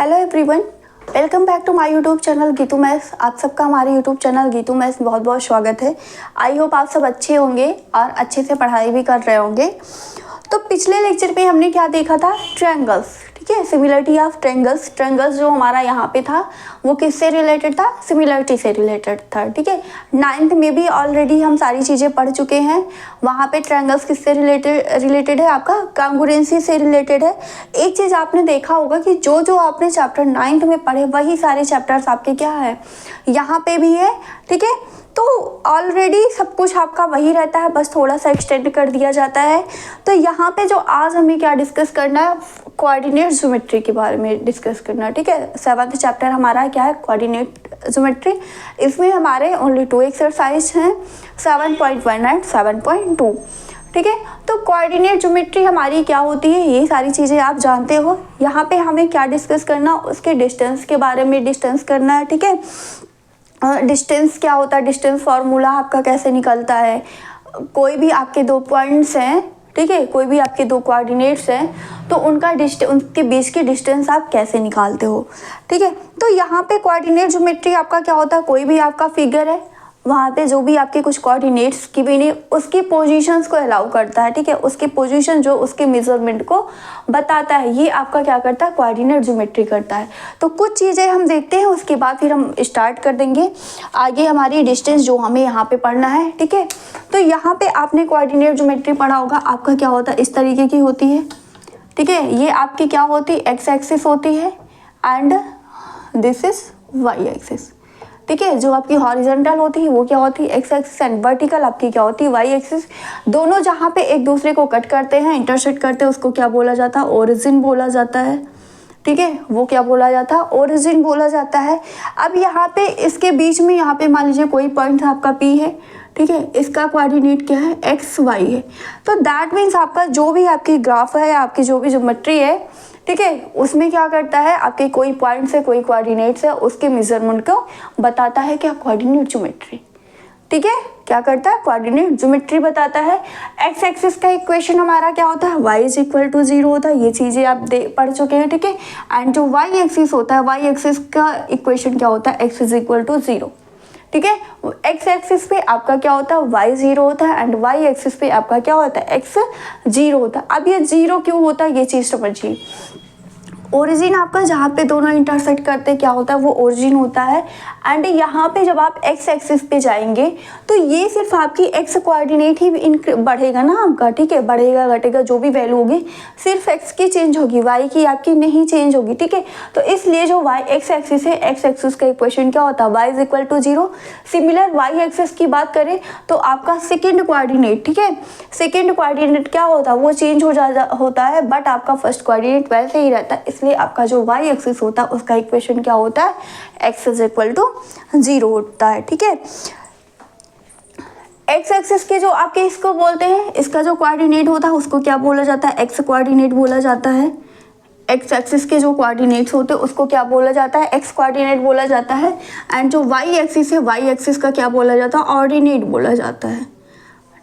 Hello everyone, welcome back to my YouTube channel Geetu maths. आप सबका हमारे यूट्यूब चैनल गीतू मैथ्स बहुत बहुत स्वागत है। आई होप आप सब अच्छे होंगे और अच्छे से पढ़ाई भी कर रहे होंगे। तो पिछले लेक्चर में हमने क्या देखा था? ट्रायंगल्स, ठीक है, सिमिलरिटी ऑफ ट्रायंगल्स। ट्रायंगल्स जो हमारा यहाँ पे था वो किससे रिलेटेड था? सिमिलरिटी से रिलेटेड था, ठीक है। 9th में भी ऑलरेडी हम सारी चीज़ें पढ़ चुके हैं। वहाँ पे ट्रायंगल्स किससे रिलेटेड है? आपका कांग्रुएंसी से रिलेटेड है। एक चीज़ आपने देखा होगा कि जो जो आपने चैप्टर 9th में पढ़े वही सारे चैप्टर्स आपके क्या है यहाँ पे भी है, ठीक है। तो ऑलरेडी सब कुछ आपका वही रहता है, बस थोड़ा सा एक्सटेंड कर दिया जाता है। तो यहाँ पे जो आज हमें क्या डिस्कस करना है, कोऑर्डिनेट ज्योमेट्री के बारे में डिस्कस करना है, ठीक है। 7th चैप्टर हमारा क्या है? Coordinate geometry. इसमें हमारे ओनली 2 एक्सरसाइज हैं, 7.1 एंड 7.2, ठीक है। तो कोऑर्डिनेट ज्योमेट्री हमारी क्या होती है, ये सारी चीज़ें आप जानते हो। यहाँ पे हमें क्या डिस्कस करना, उसके डिस्टेंस के बारे में डिस्टेंस करना है, ठीक है। डिस्टेंस क्या होता है, डिस्टेंस फार्मूला आपका कैसे निकलता है। कोई भी आपके 2 पॉइंट्स हैं, ठीक है, कोई भी आपके 2 कोऑर्डिनेट्स हैं तो उनके बीच की डिस्टेंस आप कैसे निकालते हो, ठीक है। तो यहाँ पे कोऑर्डिनेट ज्योमेट्री आपका क्या होता है, कोई भी आपका फिगर है, वहाँ पे जो भी आपके कुछ कोऑर्डिनेट्स की भी नहीं, उसकी पोजीशंस को अलाउ करता है, ठीक है। उसकी पोजीशन जो उसके मेजरमेंट को बताता है, ये आपका क्या करता है? कोऑर्डिनेट ज्योमेट्री करता है। तो कुछ चीज़ें हम देखते हैं, उसके बाद फिर हम स्टार्ट कर देंगे आगे हमारी डिस्टेंस जो हमें यहाँ पे पढ़ना है, ठीक है। तो यहाँ पे आपने कोऑर्डिनेट ज्योमेट्री पढ़ा होगा। आपका क्या होता है? इस तरीके की होती है, ठीक है। ये आपकी क्या होती है? एक्स एक्सिस होती है and this is y axis, ठीक है। जो आपकी हॉरिजॉन्टल होती है वो क्या होती है? एक्स एक्सिस एंड वर्टिकल आपकी क्या होती है? Y axis. दोनों जहाँ पे एक दूसरे को कट करते हैं, इंटरसेक्ट करते हैं, उसको क्या बोला जाता है? ओरिजिन बोला जाता है, ठीक है। वो क्या बोला जाता है? ओरिजिन बोला जाता है। अब यहाँ पे इसके बीच में यहाँ पे मान लीजिए कोई पॉइंट आपका पी है, ठीक है। इसका कोऑर्डिनेट क्या है? एक्स वाई है। तो दैट मीन्स आपका जो भी आपकी ग्राफ है, आपकी जो भी ज्योमेट्री है, ठीक है, उसमें क्या करता है? आपके कोई पॉइंट्स है, कोई कोऑर्डिनेट्स है, उसके मेजरमेंट को बताता है क्या? कोऑर्डिनेट ज्योमेट्री, ठीक है। क्या करता है? कोऑर्डिनेट ज्योमेट्री बताता है। एक्स एक्सिस का इक्वेशन हमारा क्या होता है? y इज इक्वल टू 0 होता है। ये चीज़ें आप पढ़ चुके हैं, ठीक है। एंड जो y एक्सिस होता है, y एक्सिस का इक्वेशन क्या होता है? x इज इक्वल टू 0, ठीक है। एक्स एक्सिस पे आपका क्या होता है? y 0 होता है एंड y एक्सिस पे आपका क्या होता है? x 0 होता है। अब ये 0 क्यों होता है, ये चीज़ समझिए। ओरिजिन आपका जहाँ पे दोनों इंटरसेक्ट करते क्या होता है? वो ओरिजिन होता है। एंड यहाँ पे जब आप एक्स एक्सिस पे जाएंगे तो ये सिर्फ आपकी एक्स कोऑर्डिनेट ही बढ़ेगा ना आपका, ठीक है। बढ़ेगा घटेगा जो भी वैल्यू होगी सिर्फ एक्स की चेंज होगी, वाई की आपकी नहीं चेंज होगी, ठीक है। तो इसलिए जो वाई एक्स एक्सिस है, एक्स एक्सिस का इक्वेशन क्या होता है? Y is equal to 0। Similar y axis की बात करें तो आपका सेकेंड कोऑर्डिनेट, ठीक है, सेकेंड कोऑर्डिनेट क्या होता है? वो चेंज होता है, बट आपका फर्स्ट कोऑर्डिनेट वैसे ही रहता है। इसलिए आपका जो y एक्सिस होता है उसका इक्वेशन क्या होता है? x इज इक्वल टू 0 होता है, ठीक है। x एक्सिस के जो आपके इसको बोलते हैं, इसका जो कोऑर्डिनेट होता है उसको क्या बोला जाता है? x कोऑर्डिनेट बोला जाता है। x एक्सिस के जो कोऑर्डिनेट्स होते हैं उसको क्या बोला जाता है? x कोऑर्डिनेट बोला जाता है। एंड जो y एक्सिस है, y एक्सिस का क्या बोला जाता है? ऑर्डिनेट बोला जाता है,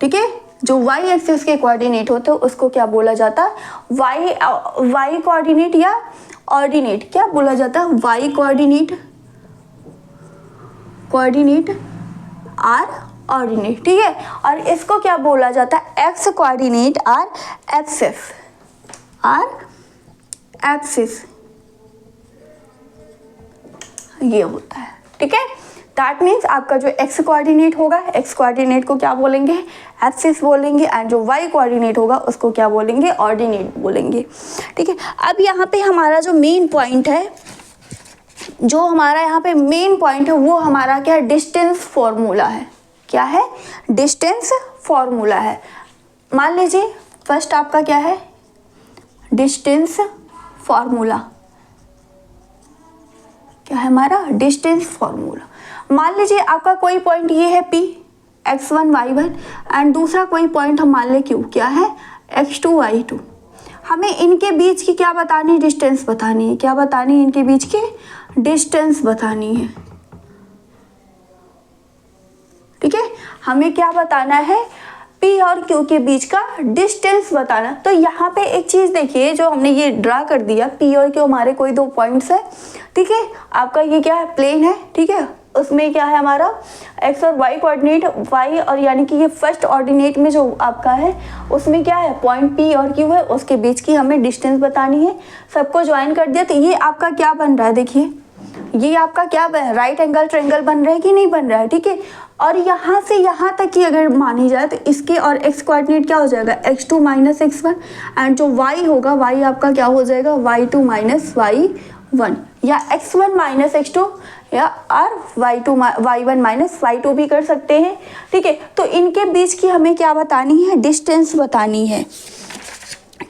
ठीक है। जो y एक्सिस के कोऑर्डिनेट होते हैं उसको क्या बोला जाता है? y कोऑर्डिनेट या ऑर्डिनेट क्या बोला जाता है? y कोऑर्डिनेट आर ऑर्डिनेट, ठीक है। और इसको क्या बोला जाता है? x कोऑर्डिनेट आर एक्सिस ये होता है, ठीक है। दैट मीन्स आपका जो x कोऑर्डिनेट होगा, x कोऑर्डिनेट को क्या बोलेंगे? एक्सिस बोलेंगे। एंड जो y कोऑर्डिनेट होगा उसको क्या बोलेंगे? ऑर्डिनेट बोलेंगे, ठीक है। अब यहाँ पे हमारा जो मेन पॉइंट है, वो हमारा क्या है? डिस्टेंस फॉर्मूला है। क्या है? डिस्टेंस फॉर्मूला है। मान लीजिए फर्स्ट आपका क्या है? डिस्टेंस फॉर्मूला क्या है हमारा? Distance formula. मान लीजिए आपका कोई पॉइंट ये है P, x1 y1 एंड दूसरा कोई पॉइंट हम मान ले Q, क्या है? x2 y2। हमें इनके बीच की क्या बतानी है? डिस्टेंस बतानी है। क्या बतानी है? इनके बीच की डिस्टेंस बतानी है, ठीक है। हमें क्या बताना है? P और Q के बीच का डिस्टेंस बताना। तो यहाँ पे एक चीज़ देखिए, जो हमने ये ड्रा कर दिया, P और Q हमारे कोई दो पॉइंट्स है, ठीक है। आपका ये क्या है, प्लेन है, ठीक है। उसमें क्या है हमारा x और y कोऑर्डिनेट, y और यानी कि ये फर्स्ट ऑर्डिनेट में जो आपका है उसमें क्या है, पॉइंट P और Q है, उसके बीच की हमें डिस्टेंस बतानी है। सबको ज्वाइन कर दिया, तो ये आपका क्या बन रहा है, देखिए ये आपका क्या बन रहा है, राइट एंगल ट्रायंगल बन रहा है कि नहीं बन रहा है, ठीक है। और यहाँ से यहाँ तक की अगर मानी जाए तो इसके और x कोऑर्डिनेट क्या हो जाएगा, x2 माइनस x1, एंड जो y होगा y आपका क्या हो जाएगा, y2 माइनस y1, या x1 माइनस x2 या और y1 माइनस y2 भी कर सकते हैं, ठीक है। तो इनके बीच की हमें क्या बतानी है, डिस्टेंस बतानी है,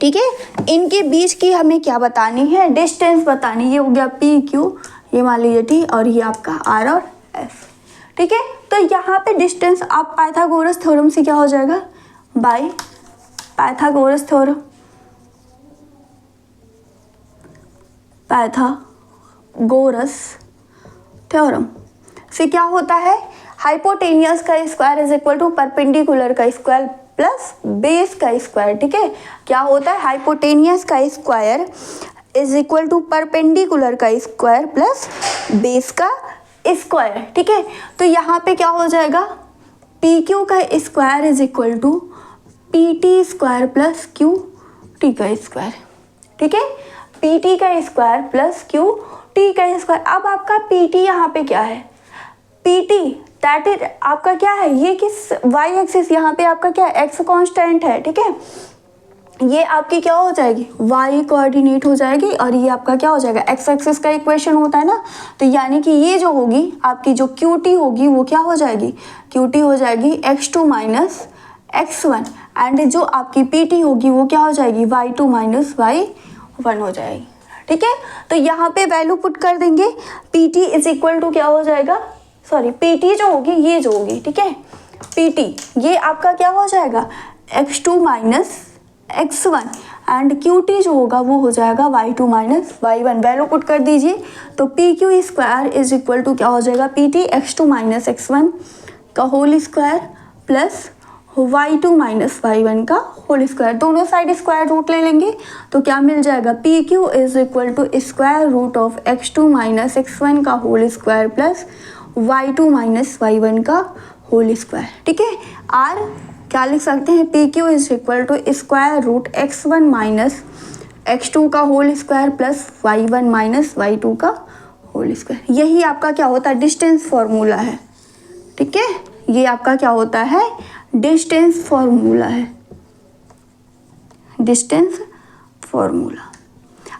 ठीक है। इनके बीच की हमें क्या बतानी है, डिस्टेंस बतानी। ये हो गया पी क्यू, ये मान लीजिए टी, और ये आपका आर और एस, ठीक है। तो यहाँ पे डिस्टेंस आप पाइथागोरस थ्योरम से क्या हो जाएगा, by Pythagoras theorem, Pythagoras theorem से क्या होता है, हाइपोटेनियस का square is equal to perpendicular का स्क्वायर प्लस बेस का स्क्वायर, ठीक है। क्या होता है, हाइपोटेनियस का square is equal to perpendicular का स्क्वायर प्लस बेस का स्क्वायर, ठीक है। तो यहाँ पे क्या हो जाएगा, पी क्यू का square is equal to P T square plus Q T का स्क्वायर, ठीक है। पी टी का स्क्वायर प्लस क्यू टी का स्क्वायर। अब आपका पी टी यहाँ पे क्या है, पी टी दैट इज आपका क्या है, ये किस वाई एक्सिस, यहाँ पे आपका क्या है, एक्स कांस्टेंट है, ठीक है। ये आपकी क्या हो जाएगी, वाई कोऑर्डिनेट हो जाएगी, और ये आपका क्या हो जाएगा, एक्स एक्सिस का इक्वेशन होता है ना। तो यानी कि ये जो होगी आपकी जो क्यू टी होगी वो क्या हो जाएगी, क्यू टी हो जाएगी x2 माइनस x1, एंड जो आपकी पी टी होगी वो क्या हो जाएगी, y2 माइनस y1 हो जाएगी, ठीक है। तो यहाँ पे वैल्यू पुट कर देंगे, P T is equal to क्या हो जाएगा, सॉरी पी टी जो होगी ये जो होगी, ठीक है, पी टी ये आपका क्या हो जाएगा, x2 minus x1, and Q T जो होगा वो हो जाएगा y2 minus y1। Value put कर दीजिए, तो P Q square is equal to क्या हो जाएगा, P T x2 minus x1 का whole square plus y2 minus y1 का होल स्क्वायर। दोनों साइड स्क्वायर रूट ले लेंगे तो क्या मिल जाएगा, P Q is equal to square root of x2 minus x1 का whole square plus y2 minus y1 का होल स्क्वायर, ठीक है। आर क्या लिख सकते हैं, P Q is equal to square root x1 minus x2 का whole square plus y1 minus y2 का होल स्क्वायर। यही आपका क्या होता है, डिस्टेंस फॉर्मूला है, ठीक है। ये आपका क्या होता है, डिस्टेंस फॉर्मूला है, डिस्टेंस फॉर्मूला।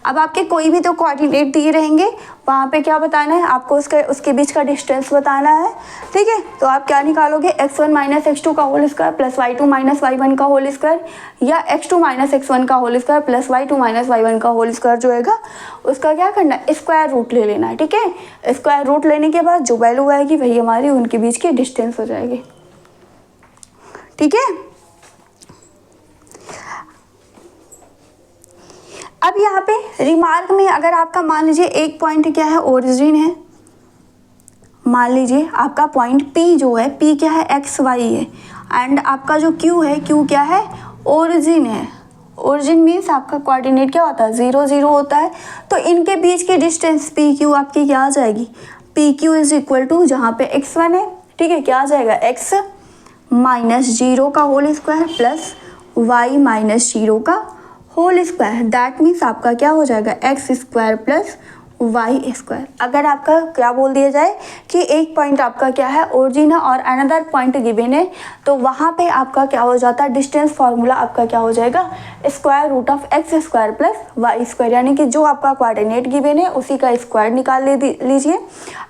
अब आपके कोई भी तो कोऑर्डिनेट दिए रहेंगे, वहाँ पे क्या बताना है आपको, उसके बीच का डिस्टेंस बताना है, ठीक है। तो आप क्या निकालोगे, x1 माइनस x2 का whole square plus y2 minus y1 का होल स्क्वायर, या x2 माइनस x1 का whole square plus y2 minus y1 का होल स्क्वायर जो होगा उसका क्या करना है, स्क्वायर रूट ले लेना है, ठीक है। स्क्वायर रूट लेने के बाद जो वैल्यू आएगी वही हमारी उनके बीच की डिस्टेंस हो जाएगी, ठीक है। अब यहाँ पे रिमार्क में अगर आपका मान लीजिए एक पॉइंट क्या है, ओरिजिन है, मान लीजिए आपका पॉइंट P जो है, P क्या है, एक्स वाई है, एंड आपका जो Q है, Q क्या है, ओरिजिन है। ओरिजिन मीन्स आपका कोऑर्डिनेट क्या होता है, 0 0 होता है। तो इनके बीच की डिस्टेंस पी क्यू आपकी क्या आ जाएगी, P Q is equal to जहाँ पे x1 है, ठीक है, क्या आ जाएगा, x माइनस 0 का whole square plus y minus 0 का होल स्क्वायर। दैट मीन्स आपका क्या हो जाएगा, x square plus y square. अगर आपका क्या बोल दिया जाए कि एक पॉइंट आपका क्या है, ओरिजिन है, और अनदर पॉइंट गिवन है, तो वहाँ पे आपका क्या हो जाता है, डिस्टेंस फार्मूला आपका क्या हो जाएगा, square root of x square plus y square. यानी कि जो आपका कोऑर्डिनेट गिवन है उसी का स्क्वायर निकाल लीजिए,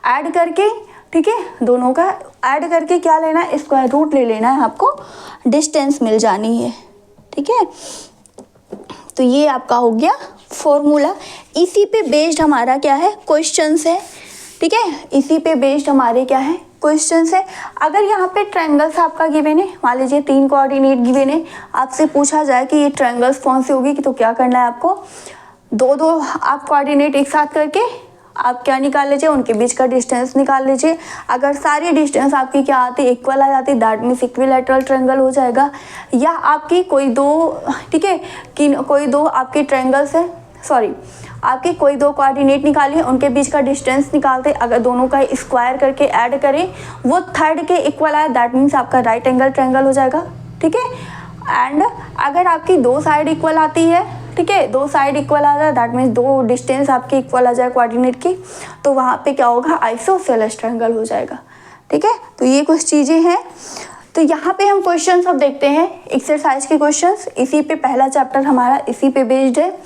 ऐड करके, ठीक है, दोनों का ऐड करके क्या लेना है, स्क्वायर रूट ले लेना है, आपको डिस्टेंस मिल जानी है, ठीक है। तो ये आपका हो गया फॉर्मूला। इसी पे बेस्ड हमारा क्या है, क्वेश्चंस है, ठीक है। इसी पे बेस्ड हमारे क्या है, क्वेश्चंस है। अगर यहाँ पे ट्रायंगल्स आपका गिवन है, मान लीजिए 3 कोऑर्डिनेट गिवन है, आपसे पूछा जाए कि ये ट्रायंगल्स कौन से होगी, तो क्या करना है आपको, 2 2 आप कोऑर्डिनेट एक साथ करके आप क्या निकाल लीजिए, उनके बीच का डिस्टेंस निकाल लीजिए। अगर सारी डिस्टेंस आपकी क्या आती, इक्वल आ जाती, दैट मीन्स इक्विलैटरल ट्रायंगल हो जाएगा। या आपकी कोई दो, ठीक है, कि कोई दो आपके ट्रायंगल्स है, सॉरी आपकी कोई दो कोऑर्डिनेट निकालिए, उनके बीच का डिस्टेंस निकालते, अगर दोनों का स्क्वायर करके ऐड करें वो थर्ड के इक्वल आए, दैट मीन्स आपका राइट एंगल ट्रायंगल हो जाएगा। ठीक है, एंड अगर आपकी दो साइड इक्वल आती है, ठीक है, दो साइड इक्वल आ जाए, दैट मीन्स दो डिस्टेंस आपकी इक्वल आ जाए कोऑर्डिनेट की, तो वहाँ पे क्या होगा, आइसोसेलेस ट्रायंगल हो जाएगा। ठीक है, तो ये कुछ चीज़ें हैं। तो यहाँ पे हम क्वेश्चन सब देखते हैं, एक्सरसाइज के क्वेश्चंस, इसी पे पहला चैप्टर हमारा इसी पे बेस्ड है।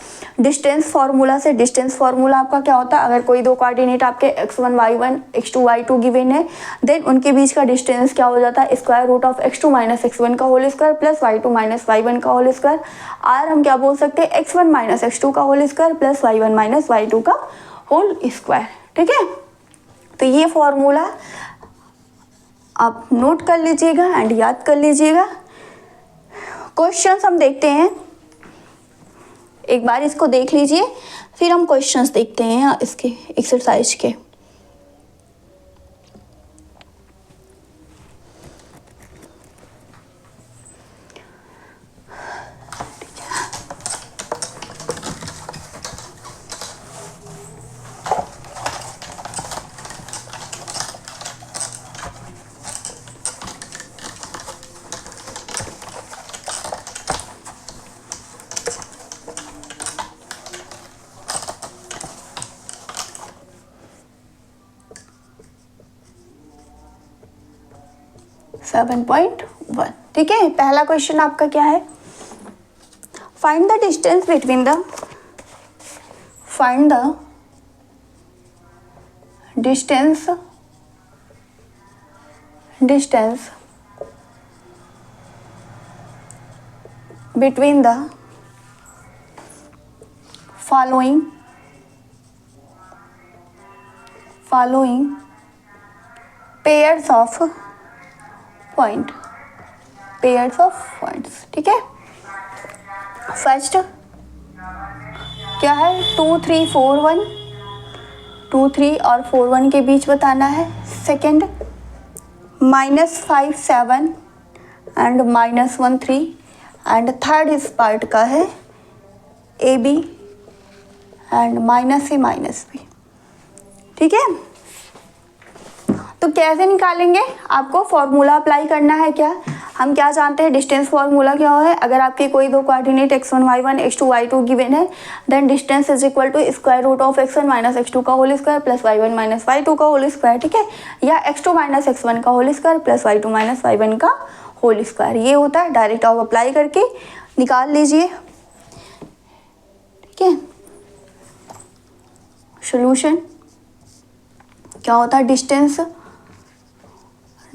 डिस्टेंस फार्मूला से, डिस्टेंस फार्मूला आपका क्या होता है, अगर कोई दो कोऑर्डिनेट आपके x1 y1 x2 y2 given है, देन उनके बीच का डिस्टेंस क्या हो जाता है, square root of x2 minus x1 का whole square plus y2 minus y1 का होल स्क्वायर, और हम क्या बोल सकते हैं, x1 माइनस x2 का whole square plus y1 minus y2 का होल स्क्वायर। ठीक है, तो ये फॉर्मूला आप नोट कर लीजिएगा एंड याद कर लीजिएगा। क्वेश्चंस हम देखते हैं, एक बार इसको देख लीजिए, फिर हम क्वेश्चंस देखते हैं इसके एक्सरसाइज के। Seven point one. ठीक है, पहला क्वेश्चन आपका क्या है, find the distance between the, find the distance, distance between the following, following pairs of point, pairs of points. ठीक है, फर्स्ट क्या है, 2 3 4 1, 2 3 और 4 1 के बीच बताना है। सेकंड -5 7 एंड -1 3, एंड थर्ड इस पार्ट का है AB एंड -A -B। ठीक है, तो कैसे निकालेंगे, आपको फॉर्मूला अप्लाई करना है। क्या हम क्या जानते हैं, डिस्टेंस फॉर्मूला क्या है, अगर आपके कोई दो coordinate x1 y1 x2 y2 given है, then distance is equal to square root of x1 minus x2 का whole square plus y1 minus y2 का होल स्क्वायर। ठीक है, या x2 माइनस x1 का whole square plus y2 minus y1 का whole square, ये होता है। डायरेक्ट आप अप्लाई करके निकाल लीजिए। ठीक है, सोल्यूशन क्या होता है, distance,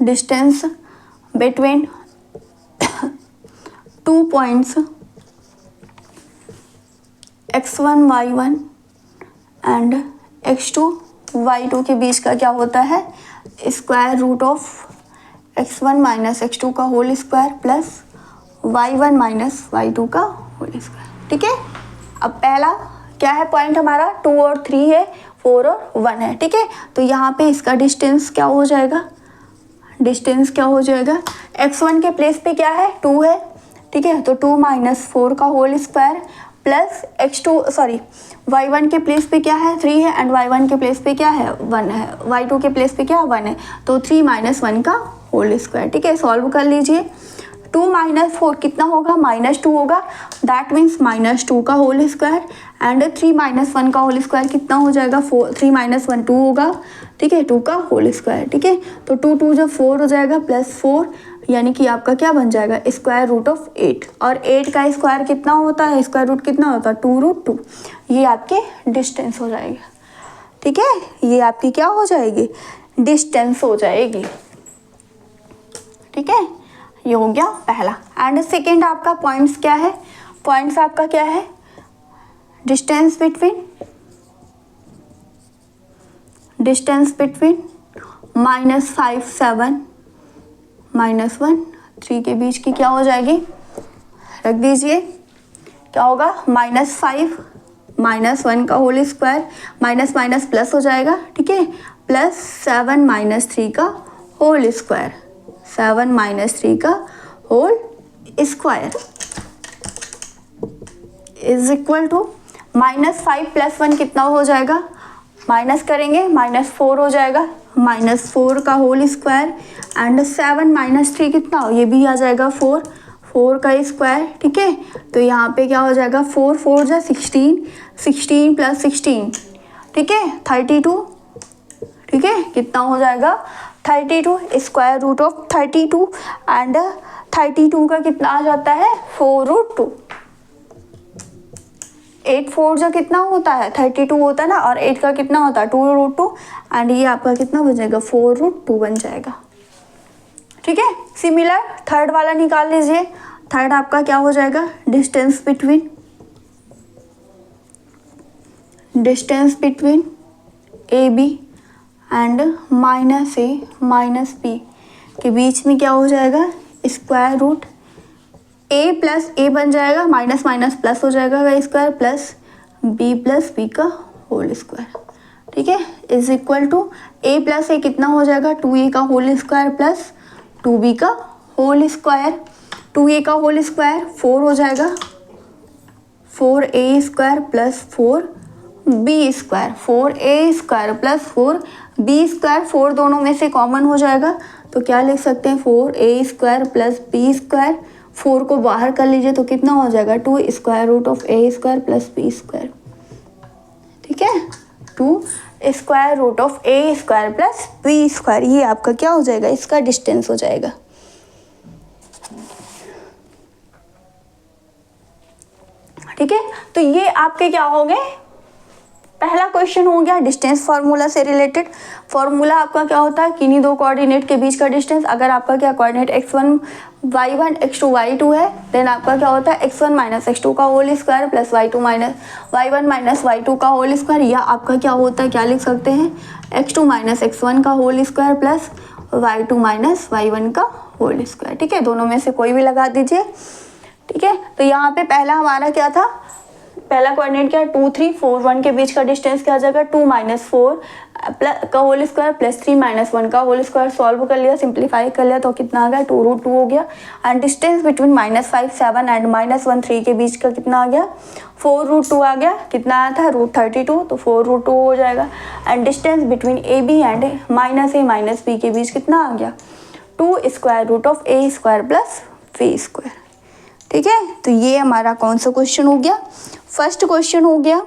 distance between two points x1 y1 and x2 y2 के बीच का क्या होता है, square root of x1 minus x2 का whole square plus y1 minus y2 का होल स्क्वायर। ठीक है, अब पहला क्या है पॉइंट हमारा, 2 और 3 है, 4 और 1 है। ठीक है, तो यहाँ पे इसका डिस्टेंस क्या हो जाएगा, डिस्टेंस क्या हो जाएगा, x1 के प्लेस पे क्या है, 2 है। ठीक है, तो 2 माइनस 4 का whole square plus x2 sorry y1 के प्लेस पे क्या है, 3 है, एंड y1 के प्लेस पे क्या है, 1 है, y2 के प्लेस पे क्या है, 1 है, तो 3 माइनस 1 का होल स्क्वायर। ठीक है, सॉल्व कर लीजिए। 2 माइनस 4 कितना होगा, -2 होगा, दैट मीन्स -2 का होल स्क्वायर, एंड 3 माइनस 1 का होल स्क्वायर कितना हो जाएगा, 4, 3 माइनस 1 2 होगा। ठीक है, 2 का होल स्क्वायर। ठीक है, तो 2 2 जब 4 हो जाएगा प्लस 4, यानी कि आपका क्या बन जाएगा, स्क्वायर रूट ऑफ 8, और 8 का स्क्वायर कितना होता है, स्क्वायर रूट कितना होता है, 2√2। ये आपके डिस्टेंस हो जाएगा। ठीक है, ये आपकी क्या हो जाएगी, डिस्टेंस हो जाएगी। ठीक है, ये हो गया पहला। एंड सेकेंड आपका पॉइंट्स क्या है, पॉइंट्स आपका क्या है, डिस्टेंस बिटवीन, डिस्टेंस बिटवीन -5 7 -1 3 के बीच की क्या हो जाएगी, रख दीजिए, क्या होगा, -5 -1 का whole square, minus minus plus हो जाएगा, ठीक है, प्लस 7 - 3 का होल स्क्वायर, 7 - 3 का whole square is equal to -5 + 1 कितना हो जाएगा, माइनस करेंगे -4 हो जाएगा, -4 का होल स्क्वायर एंड 7 - 3 कितना हो, ये भी आ जाएगा 4, 4 का स्क्वायर, ठीक है। तो यहाँ पे क्या हो जाएगा 4 4 जा 16, 16 + 16, ठीक है, 32, ठीक है, कितना हो जाएगा 32, स्क्वायर रूट ऑफ 32 एंड 32 का कितना आ जाता है 4√2, 8 4 जो कितना होता है 32 होता है ना, और 8 का कितना होता है 2√2 एंड ये आपका कितना बन जाएगा 4√2 बन जाएगा, ठीक है। सिमिलर थर्ड वाला निकाल लीजिए। थर्ड आपका क्या हो जाएगा, distance between A B and -a - b के बीच में क्या हो जाएगा, स्क्वायर रूट a + a बन जाएगा, माइनस माइनस प्लस हो जाएगा का स्क्वायर, प्लस b + b का होल स्क्वायर, ठीक है, is equal to a + a कितना हो जाएगा 2a का होल स्क्वायर प्लस 2b का होल स्क्वायर, 2a का होल स्क्वायर 4 हो जाएगा, 4a² + 4b², 4a² + 4b², 4 दोनों में से कॉमन हो जाएगा तो क्या लिख सकते हैं 4a² + b², 4 को बाहर कर लीजिए तो कितना हो जाएगा 2 √a² + b², ठीक है, 2 √a² + b², ये आपका क्या हो जाएगा, इसका डिस्टेंस हो जाएगा, ठीक है। तो ये आपके क्या हो गए, पहला क्वेश्चन हो गया डिस्टेंस फार्मूला से रिलेटेड। फार्मूला आपका क्या होता है, किन्हीं दो कोऑर्डिनेट के बीच का डिस्टेंस, अगर आपका क्या coordinate x1 y1 x2 y2 है देन आपका क्या होता है x1 - x2 का whole square plus y1 - y2 का होल स्क्वायर, या आपका क्या होता है, क्या लिख सकते हैं x2 - x1 का whole square plus y2 - y1 का होल स्क्वायर, ठीक है, दोनों में से कोई भी लगा दीजिए, ठीक है। तो यहाँ पे पहला हमारा क्या था, पहला कोऑर्डिनेट क्या 2 3 4 1 के बीच का डिस्टेंस क्या आ जाएगा 2 - 4 का होल स्क्वायर प्लस 3 - 1 का होल स्क्वायर, सॉल्व कर लिया, सिंप्लीफाई कर लिया तो कितना आ गया 2√2 हो गया, एंड डिस्टेंस बिटवीन -5 7 एंड -1 3 के बीच का कितना आ गया 4√2 आ गया, कितना आया था √32 तो 4√2 हो जाएगा, and distance between A B and -a - b के बीच कितना आ गया 2 √a² + b², ठीक है। तो ये हमारा कौन सा क्वेश्चन हो गया, फर्स्ट क्वेश्चन हो गया।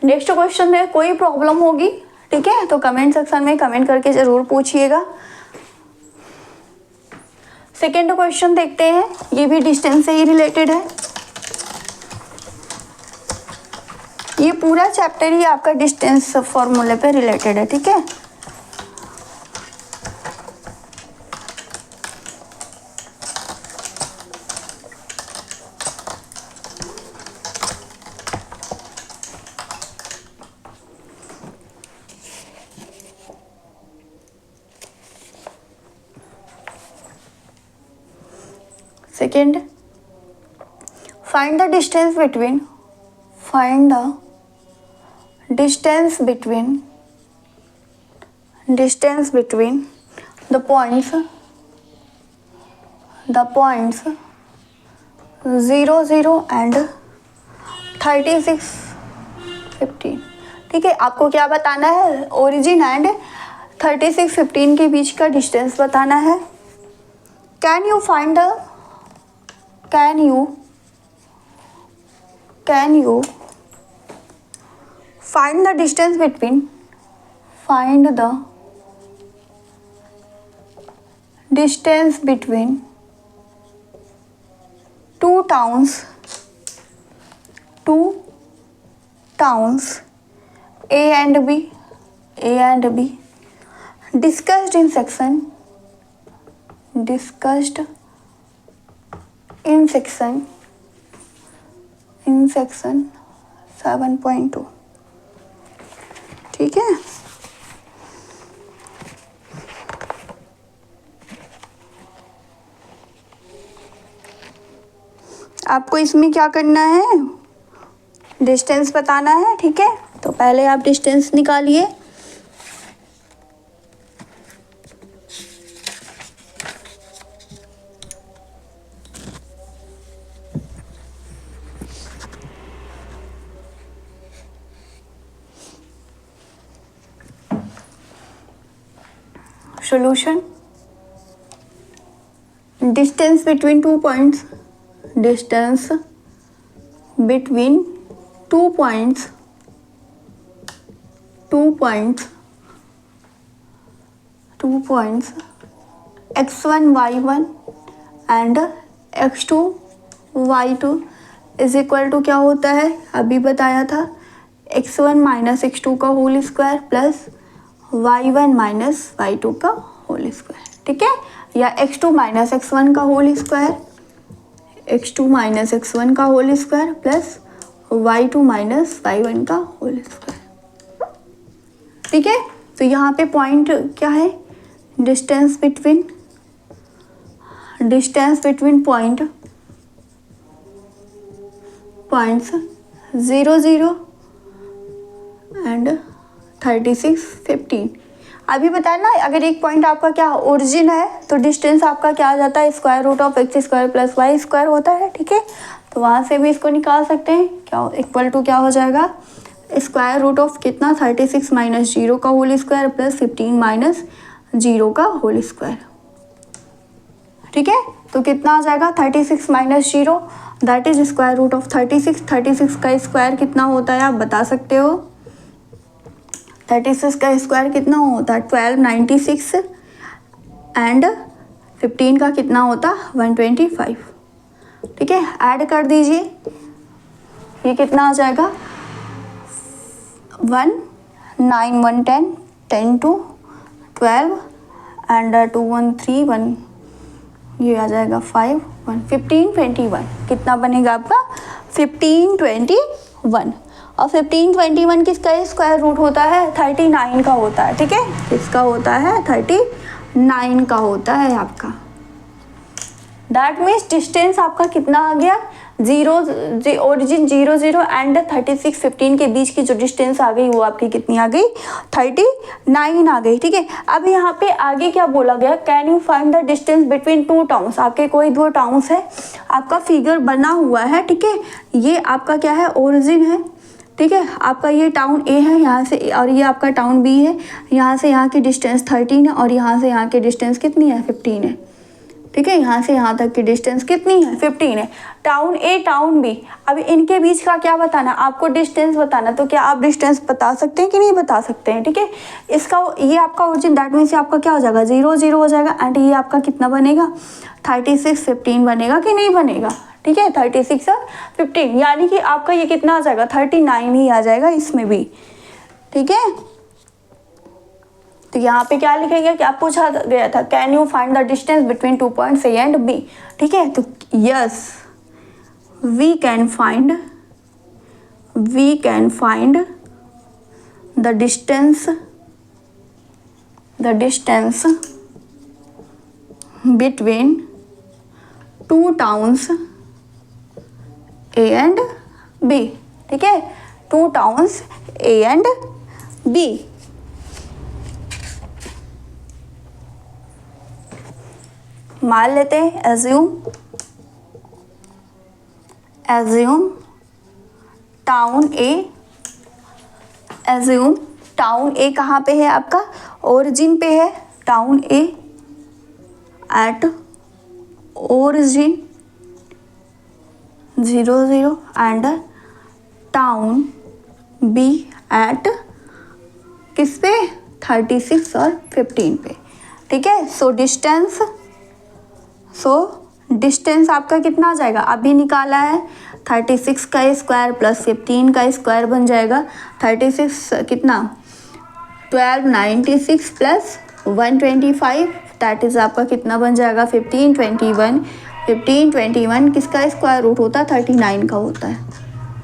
नेक्स्ट क्वेश्चन में कोई प्रॉब्लम होगी, ठीक है, तो कमेंट सेक्शन में कमेंट करके जरूर पूछिएगा। सेकेंड क्वेश्चन देखते हैं, ये भी डिस्टेंस से ही रिलेटेड है, ये पूरा चैप्टर ही आपका डिस्टेंस फॉर्मूले पे रिलेटेड है, ठीक है। Second, find the distance between distance between the points 0 0 and 36 15, ठीक है। आपको क्या बताना है, ओरिजिन एंड 36 15 के बीच का डिस्टेंस बताना है। Can you find the distance between two towns A and B discussed in section 7.2, ठीक है। आपको इसमें क्या करना है, डिस्टेंस बताना है। ठीक है, तो पहले आप डिस्टेंस निकालिए। Solution, distance between 2 points, distance between 2 points, 2 points x1 y1 and x2 y2 is equal to क्या होता है, अभी बताया था, x1 माइनस x2 का whole square plus y1 minus y2 का होल स्क्वायर। ठीक है, या x2 माइनस x1 का whole square, x2 minus x1 का whole square plus y2 minus y1 का होल स्क्वायर। ठीक है, तो यहाँ पे पॉइंट क्या है, डिस्टेंस बिटवीन पॉइंट्स 0 0 एंड 36 15। अभी बताया ना, अगर एक पॉइंट आपका क्या ओरिजिन है तो डिस्टेंस आपका क्या आ जाता है, square root of x square plus y square होता है। ठीक है, तो वहाँ से भी इसको निकाल सकते हैं, क्या इक्वल टू क्या हो जाएगा, स्क्वायर रूट ऑफ कितना 36 माइनस 0 का होल स्क्वायर प्लस 15 माइनस 0 का होल स्क्वायर। ठीक है, तो कितना आ जाएगा 36 minus 0 that is square root of 36। 36 का स्क्वायर कितना होता है आप बता सकते हो, 36 का स्क्वायर कितना होता है 1296 एंड 15 का कितना होता 125। ठीक है, ऐड कर दीजिए, ये कितना आ जाएगा 1 9 1 10 10 2 12 एंड 2 1 3 1, ये आ जाएगा 5 1 15 21। कितना बनेगा आपका 15 21। और 15 21 किसका स्क्वायर रूट होता है 39 का होता है। ठीक है, किसका होता है 39 का होता है आपका। दैट मीन्स डिस्टेंस आपका कितना आ गया, ओरिजिन 0 0 एंड 36 15 के बीच की जो डिस्टेंस आ गई वो आपकी कितनी आ गई 39 आ गई। ठीक है, अब यहाँ पे आगे क्या बोला गया, can you find the distance between 2 towns. आपके कोई 2 टाउन्स है, आपका फिगर बना हुआ है। ठीक है, ये आपका क्या है ओरिजिन है। ठीक है, आपका ये टाउन ए है यहाँ से, और ये आपका टाउन बी है। यहाँ से यहाँ की डिस्टेंस 13 है और यहाँ से यहाँ की डिस्टेंस कितनी है 15 है। ठीक है, यहाँ से यहाँ तक की डिस्टेंस कितनी है 15 है। टाउन ए टाउन बी, अब इनके बीच का क्या बताना, आपको डिस्टेंस बताना। तो क्या आप डिस्टेंस बता सकते हैं कि नहीं बता सकते हैं। ठीक है, इसका ये आपका ओरिजिन दैट मीन्स आपका क्या हो जाएगा 0 0 हो जाएगा एंड ये आपका कितना बनेगा 36 15 बनेगा कि नहीं बनेगा। ठीक है, 36 और 15 यानी कि आपका ये कितना आ जाएगा 39 ही आ जाएगा इसमें भी। ठीक है, तो यहाँ पे क्या लिखेंगे, क्या पूछा गया था, can you find the distance between 2 points A and B. ठीक है, तो yes we can find the distance between 2 towns A and B. ठीक है, 2 टाउन्स ए एंड बी। मान लेते हैं एज्यूम टाउन ए कहाँ पे है आपका ओरिजिन पे है। Town A at origin 0 0 and town B at किस पे 36 और 15 पे। ठीक है, सो डिस्टेंस आपका कितना आ जाएगा, अभी निकाला है 36 का स्क्वायर प्लस 15 का स्क्वायर बन जाएगा 36 कितना 1296 प्लस 125 दैट इज आपका कितना बन जाएगा 15 21 किसका स्क्वायर रूट होता है 39 का होता है।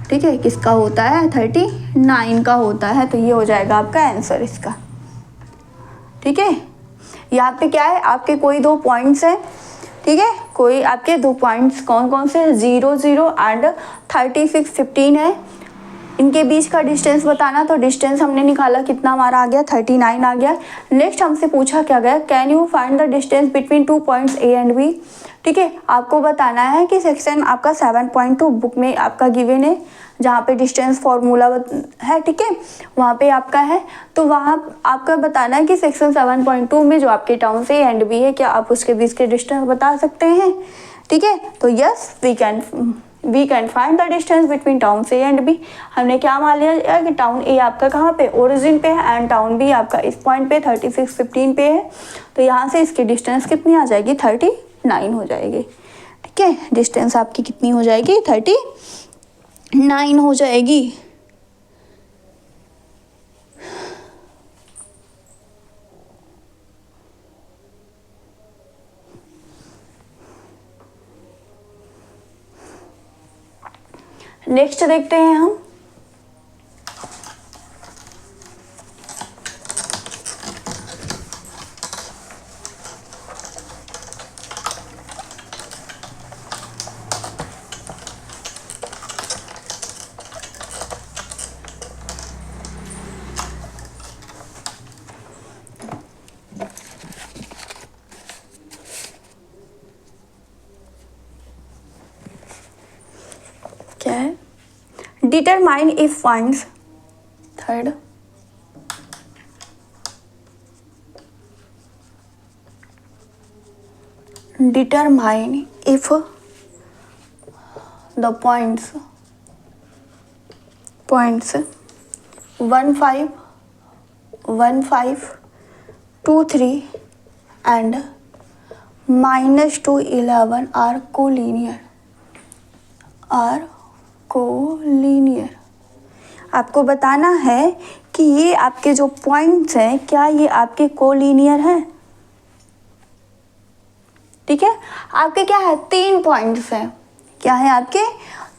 ठीक है, किसका होता है 39 का होता है। तो ये हो जाएगा आपका आंसर इसका। ठीक है, यहाँ पे क्या है आपके कोई 2 पॉइंट्स हैं। ठीक है। कोई आपके 2 पॉइंट्स कौन कौन से 0 0 एंड 36 15 है, इनके बीच का डिस्टेंस बताना। तो डिस्टेंस हमने निकाला, कितना हमारा आ गया 39 आ गया। नेक्स्ट हमसे पूछा क्या गया, can you find the distance between 2 points A and B. ठीक है, आपको बताना है कि सेक्शन आपका 7.2 बुक में आपका गिवन है, जहाँ पे डिस्टेंस फॉर्मूला है, ठीक है, वहाँ पे आपका है। तो वहाँ आपका बताना है कि सेक्शन 7.2 में जो आपके टाउन ए एंड बी है, क्या आप उसके बीच के डिस्टेंस बता सकते हैं। ठीक है, तो yes we can find the distance between town A and B. हमने क्या मान लिया कि टाउन ए आपका कहाँ पे, ओरिजिन पे है, एंड टाउन बी आपका इस पॉइंट पे 36 15 पे है। तो यहाँ से इसकी डिस्टेंस कितनी आ जाएगी, 39 हो जाएगी। ठीक है, डिस्टेंस आपकी कितनी हो जाएगी, 39 हो जाएगी। नेक्स्ट देखते हैं हम, क्या है, determine if points, third determine if the points 1 5 1 5 2 3 and -2 11 are collinear। आपको बताना है कि ये आपके जो पॉइंट्स हैं, क्या ये आपके कोलिनियर हैं। ठीक है, आपके क्या है, 3 पॉइंट्स हैं। क्या है आपके,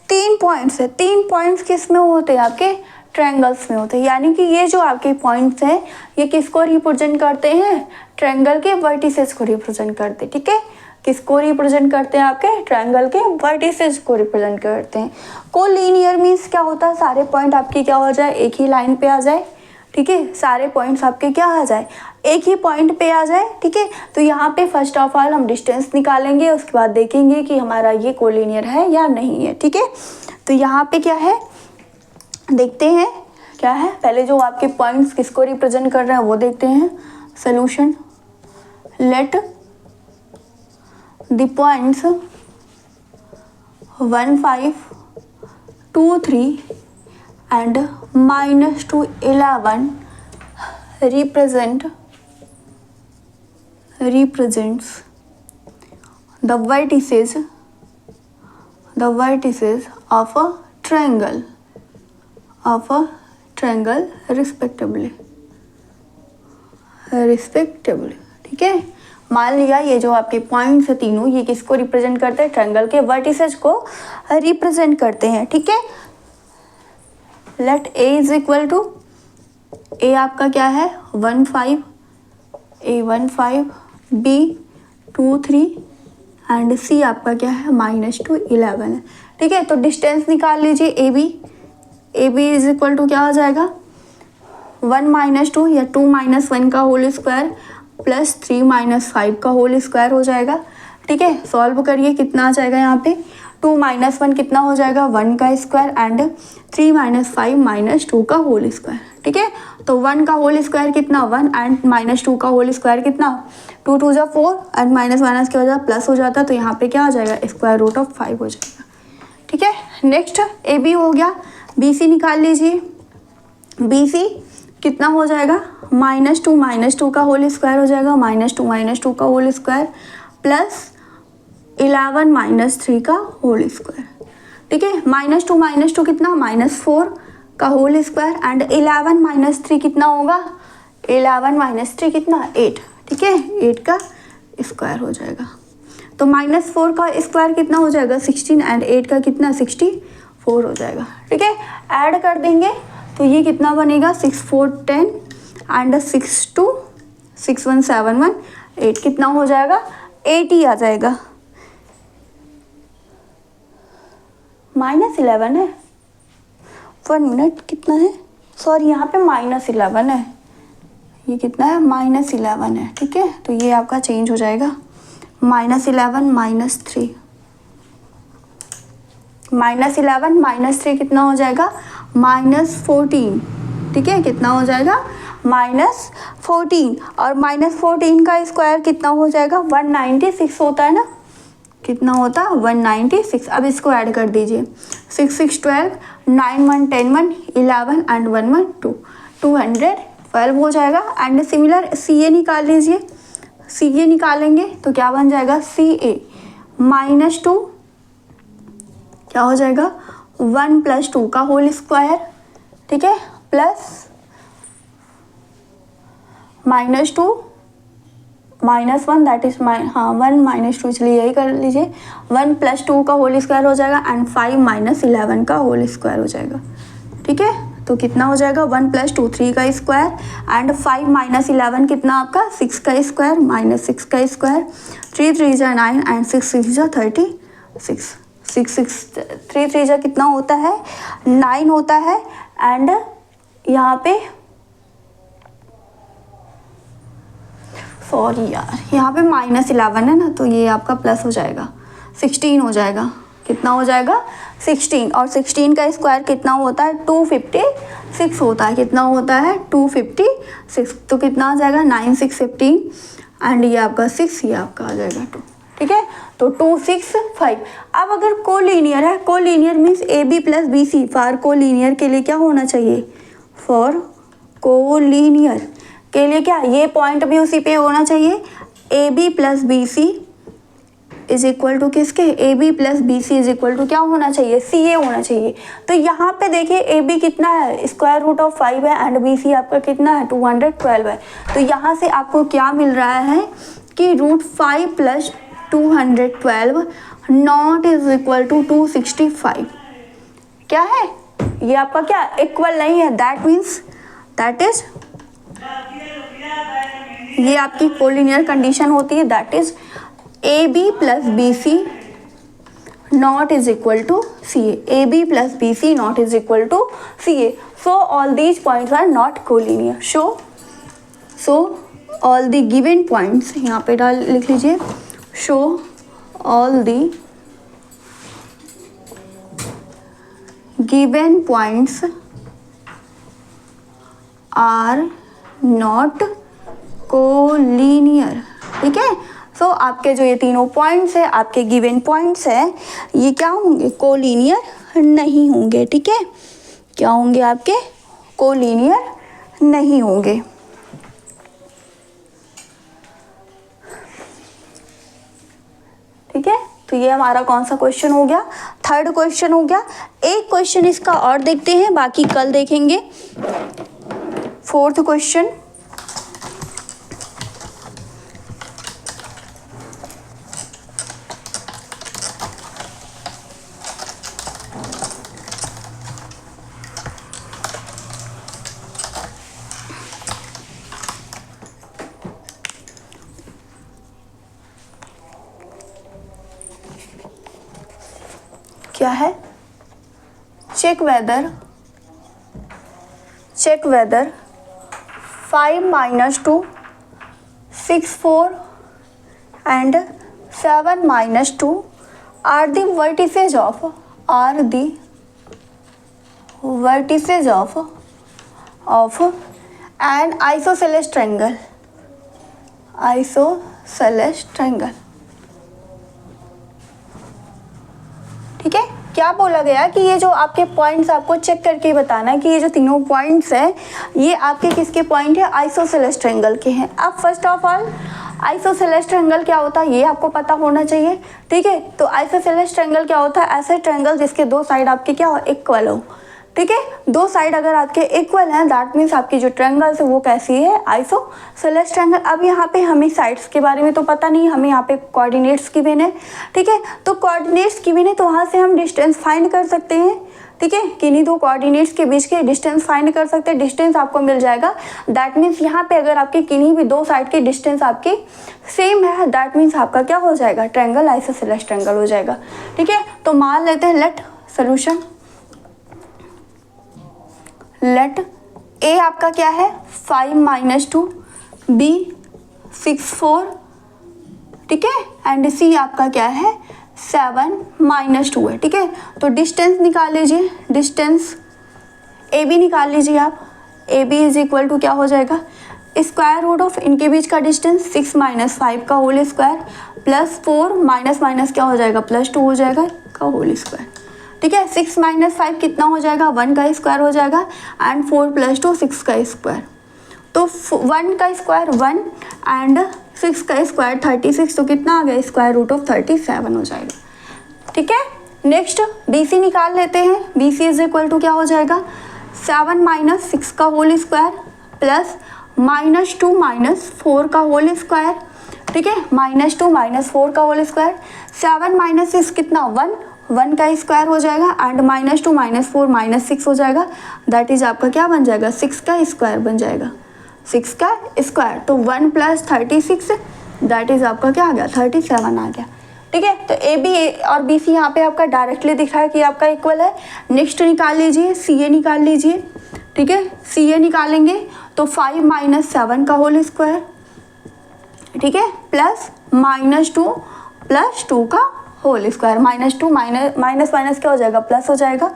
3 पॉइंट्स है। 3 पॉइंट्स किस में होते हैं, आपके ट्रायंगल्स में होते हैं। यानी कि ये जो आपके पॉइंट्स हैं, ये किसको रिप्रेजेंट करते हैं, ट्रायंगल के वर्टिसेस को रिप्रेजेंट करते हैं। ठीक है, किसको रिप्रेजेंट करते हैं, आपके ट्रायंगल के वर्टिसेस को रिप्रेजेंट करते हैं। कोलिनियर मीन्स क्या होता है, सारे पॉइंट आपके क्या हो जाए, एक ही लाइन पे आ जाए। ठीक है, सारे पॉइंट्स आपके क्या आ जाए, एक ही पॉइंट पे आ जाए। ठीक है, तो यहाँ पे फर्स्ट ऑफ ऑल हम डिस्टेंस निकालेंगे, उसके बाद देखेंगे कि हमारा ये कोलिनियर है या नहीं है। ठीक है, तो यहाँ पे क्या है, देखते हैं क्या है। पहले जो आपके पॉइंट्स किसको रिप्रेजेंट कर रहे हैं वो देखते हैं। Solution, let the points 1 5 2 3 and -2 11 represents the vertices of a triangle respectively। ठीक है, मान लिया ये जो आपके पॉइंट्स है तीनों, ये किसको रिप्रेजेंट करते हैं, ट्रायंगल के वर्टिसेस को रिप्रेजेंट करते हैं। ठीक है, let a is equal to, a आपका क्या है 1 5, ए 1 5, बी 2 3 एंड सी आपका क्या है -2 11 है। ठीक है, तो डिस्टेंस निकाल लीजिए A B is equal to क्या हो जाएगा, 1 - 2 या 2 - 1 का होल स्क्वायर प्लस 3 - 5 का होल स्क्वायर हो जाएगा। ठीक है, सॉल्व करिए, कितना आ जाएगा यहाँ पे, 2 - 1 कितना हो जाएगा, 1 का स्क्वायर एंड 3 - 5 -2 का होल स्क्वायर। ठीक है, तो 1 का होल स्क्वायर कितना 1 एंड -2 का होल स्क्वायर कितना 2 2 = 4 एंड माइनस की वजह प्लस हो जाता है, तो यहाँ पे क्या आ जाएगा, √5 हो जाएगा। ठीक है, नेक्स्ट ए बी हो गया, बी सी निकाल लीजिए। बी सी कितना हो जाएगा, -2 का होल स्क्वायर हो जाएगा, -2 का होल स्क्वायर प्लस 11 - 3 का होल स्क्वायर। ठीक है, -2 कितना -4 का होल स्क्वायर एंड 11 - 3 कितना होगा, 11 - 3 कितना 8। ठीक है, 8 का स्क्वायर हो जाएगा। तो -4 का स्क्वायर कितना हो जाएगा 16 एंड 8 का कितना 64 हो जाएगा। ठीक है, ऐड कर देंगे तो ये कितना बनेगा 6 4 10 एंड 6 2 6 1 7 1 8 कितना हो जाएगा 80 आ जाएगा। -11 है, 1 मिनट, कितना है, सॉरी यहाँ पे -11 है, ये कितना है, -11 है, ठीक है। तो ये आपका चेंज हो जाएगा, -11 -3, -11 -3 कितना हो जाएगा, -14, ठीक है। कितना हो जाएगा, -14, और -14 का स्क्वायर कितना हो जाएगा, 196 होता है ना, कितना होता है, 196। अब इसको ऐड कर दीजिए, 6 6 12, 9 1 10 1 11 एंड 1 1 2, 212 हो जाएगा। एंड सिमिलर CA निकाल लीजिए, CA निकालेंगे तो क्या बन जाएगा, CA -2 क्या हो जाएगा, 1 + 2 का होल स्क्वायर, ठीक है, प्लस -2 -1 दैट इज 1 -2, चलिए यही कर लीजिए, 1 + 2 का होल स्क्वायर हो जाएगा एंड 5 - 11 का होल स्क्वायर हो जाएगा, ठीक है। तो कितना हो जाएगा, 1 + 2 3 का स्क्वायर एंड 5 - 11 कितना आपका 6 का स्क्वायर -6 का स्क्वायर, 3 3 जा 9 एंड 6 6 जा 36, 6 6 3 3 जा कितना होता है, 9 होता है। एंड यहाँ पे सॉरी यार, यहाँ पे -11 है ना, तो ये आपका प्लस हो जाएगा, 16 हो जाएगा, कितना हो जाएगा, 16, और 16 का स्क्वायर कितना होता है, 256 होता है, कितना होता है, 256, तो कितना आ जाएगा, 9 6 15 एंड ये आपका 6, ये आपका आ जाएगा 2, ठीक है। तो 2 6 5। अब अगर कोलीनियर है, collinear means AB + BC, for collinear के लिए क्या होना चाहिए, फॉर कोलीनियर के लिए क्या, ये पॉइंट भी उसी पे होना चाहिए, AB + BC is equal to किसके, AB + BC is equal to क्या होना चाहिए, CA होना चाहिए। तो यहाँ पे देखिए AB कितना है, √5 है एंड BC आपका कितना है, 212 है। तो यहाँ से आपको क्या मिल रहा है कि √5 + 212 नॉट इज इक्वल टू 265, क्या है, ये आपका क्या इक्वल नहीं है, दैट मीन्स दैट इज, ये आपकी कोलिनियर कंडीशन होती है, that is AB + BC not is equal to CA, AB + BC not is equal to CA, so all these points are not collinear, so all the given points, यहाँ पे लिख लीजिए, show all the given points are not collinear, ठीक है। सो आपके जो ये तीनों पॉइंट्स है, आपके गिवन पॉइंट्स है, ये क्या होंगे, कोलिनियर नहीं होंगे, ठीक है। क्या होंगे आपके, कोलिनियर नहीं होंगे, ठीक है। तो ये हमारा कौन सा क्वेश्चन हो गया, 3rd क्वेश्चन हो गया। एक क्वेश्चन इसका और देखते हैं, बाकी कल देखेंगे। 4th क्वेश्चन, क्या है, check whether 5 - 2 6 4 and 7 - 2 are the vertices of an isosceles triangle, ठीक है। क्या बोला गया कि ये जो आपके पॉइंट्स आपको चेक करके बताना है कि ये जो तीनों पॉइंट्स हैं ये आपके किसके पॉइंट है, आइसोसेलेस ट्रायंगल के हैं। अब first of all isosceles triangle क्या होता है ये आपको पता होना चाहिए, ठीक है। तो आइसोसेलेस ट्रायंगल क्या होता है, ऐसे ट्रायंगल जिसके दो साइड आपके क्या हो, इक्वल हो, ठीक है। दो साइड अगर आपके इक्वल हैं दैट मीन्स आपकी जो ट्रायंगल्स है वो कैसी है, आइसोसेलेस ट्रायंगल। अब यहाँ पे हमें साइड्स के बारे में तो पता नहीं, हमें यहाँ पे कोऑर्डिनेट्स गिवन है, ठीक है। तो कोऑर्डिनेट्स गिवन है तो वहाँ से हम डिस्टेंस फाइंड कर सकते हैं, ठीक है। किन्हीं दो कोऑर्डिनेट्स के बीच के डिस्टेंस फाइंड कर सकते हैं, डिस्टेंस आपको मिल जाएगा। दैट मीन्स यहाँ पे अगर आपके किन्हीं भी दो साइड की डिस्टेंस आपकी सेम है दैट मीन्स आपका क्या हो जाएगा, ट्रायंगल आइसोसेलेस ट्रायंगल हो जाएगा, ठीक है। तो मान लेते हैं लेट सोल्यूशन। लेट ए आपका क्या है 5 - 2, बी 6 4, ठीक है, एंड सी आपका क्या है 7 - 2 है, ठीक है। तो डिस्टेंस निकाल लीजिए, डिस्टेंस ए बी निकाल लीजिए आप। A B is equal to क्या हो जाएगा, स्क्वायर रूट ऑफ इनके बीच का डिस्टेंस 6 - 5 का whole square plus 4 minus minus क्या हो जाएगा +2 हो जाएगा का होल स्क्वायर, ठीक है। 6 - 5 कितना हो जाएगा 1 का स्क्वायर हो जाएगा एंड 4 + 2 6 का स्क्वायर। तो 1 का स्क्वायर 1 एंड 6 का स्क्वायर 36, तो कितना आ गया स्क्वायर रूट ऑफ 37 हो जाएगा, ठीक है। नेक्स्ट BC निकाल लेते हैं। BC इज इक्वल टू क्या हो जाएगा 7 - 6 का होल स्क्वायर प्लस -2 - 4 का होल स्क्वायर, ठीक है। -2 - 4 का होल स्क्वायर, 7 - 6 कितना 1 का स्क्वायर हो जाएगा एंड -2 - 4 -6 हो जाएगा, दैट इज आपका क्या बन जाएगा 6 का स्क्वायर बन जाएगा, 6 का स्क्वायर। तो 1 + 36 दैट इज आपका क्या आ गया 37 आ गया, ठीक है। तो ए बी और बी सी यहाँ पे आपका डायरेक्टली दिख रहा है कि आपका इक्वल है। नेक्स्ट निकाल लीजिए सी ए निकाल लीजिए, ठीक है। सी ए निकालेंगे तो 5 - 7 का होल स्क्वायर, ठीक है, प्लस -2 + 2 का होल स्क्वायर, -2 माइनस माइनस क्या हो जाएगा प्लस हो जाएगा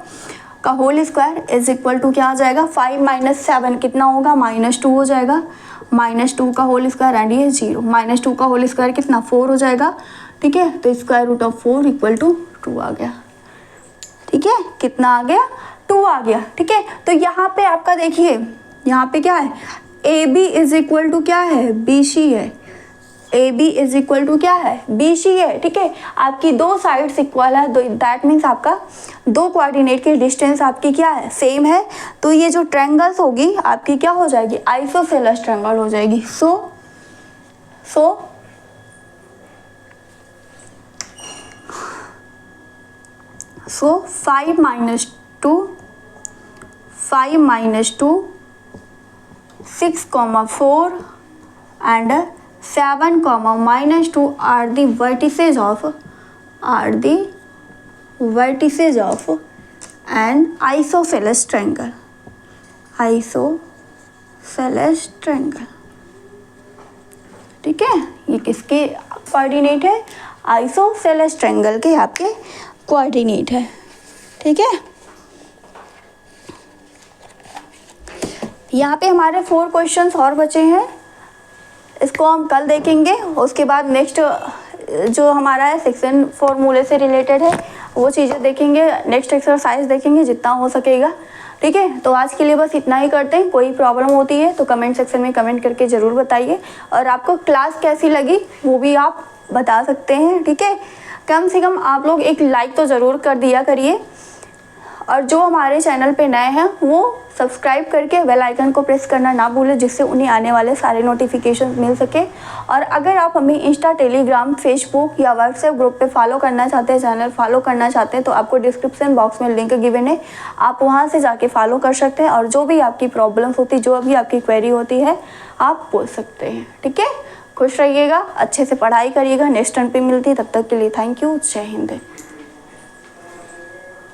का whole square is equal to क्या आ जाएगा 5 - 7 कितना होगा -2 हो जाएगा, -2 का होल स्क्वायर एंड ये 0, -2 का होल स्क्वायर कितना 4 हो जाएगा, ठीक है। तो square root of 4 equal to 2 आ गया, ठीक है। कितना आ गया 2 आ गया, ठीक है। तो यहाँ पे आपका देखिए यहाँ पे क्या है A B is equal to क्या है बी सी है, A B is equal to क्या है बी सी है, ठीक है। आपकी दो साइड्स इक्वल है, दैट मीन्स आपका दो कोऑर्डिनेट की डिस्टेंस आपकी क्या है सेम है। तो ये जो ट्रायंगल्स होगी आपकी क्या हो जाएगी आइसोसेलेस ट्रायंगल हो जाएगी। सो 5 - 2 6, 4 and 7, -2 are the vertices of an isosceles triangle. ठीक है, ये किसके कोऑर्डिनेट है आइसोसेलेस ट्रायंगल के आपके कोऑर्डिनेट है, ठीक है। यहाँ पे हमारे 4 क्वेश्चंस और बचे हैं, इसको हम कल देखेंगे। उसके बाद नेक्स्ट जो हमारा है सेक्शन फॉर्मूले से रिलेटेड है वो चीज़ें देखेंगे, नेक्स्ट एक्सरसाइज देखेंगे जितना हो सकेगा, ठीक है। तो आज के लिए बस इतना ही करते हैं। कोई प्रॉब्लम होती है तो कमेंट सेक्शन में कमेंट करके ज़रूर बताइए, और आपको क्लास कैसी लगी वो भी आप बता सकते हैं, ठीक है। कम से कम आप लोग एक लाइक तो ज़रूर कर दिया करिए, और जो हमारे चैनल पे नए हैं वो सब्सक्राइब करके बेल आइकन को प्रेस करना ना भूलें, जिससे उन्हें आने वाले सारे नोटिफिकेशन मिल सके। और अगर आप हमें इंस्टा, टेलीग्राम, फेसबुक या व्हाट्सएप ग्रुप पे फॉलो करना चाहते हैं, चैनल फॉलो करना चाहते हैं, तो आपको डिस्क्रिप्शन बॉक्स में लिंक गिवन है, आप वहाँ से जाके फॉलो कर सकते हैं। और जो भी आपकी प्रॉब्लम्स होती, जो भी आपकी क्वेरी होती है आप पूछ सकते हैं, ठीक है। खुश रहिएगा, अच्छे से पढ़ाई करिएगा, नेक्स्ट टर्न पे मिलती है, तब तक के लिए थैंक यू, जय हिंद।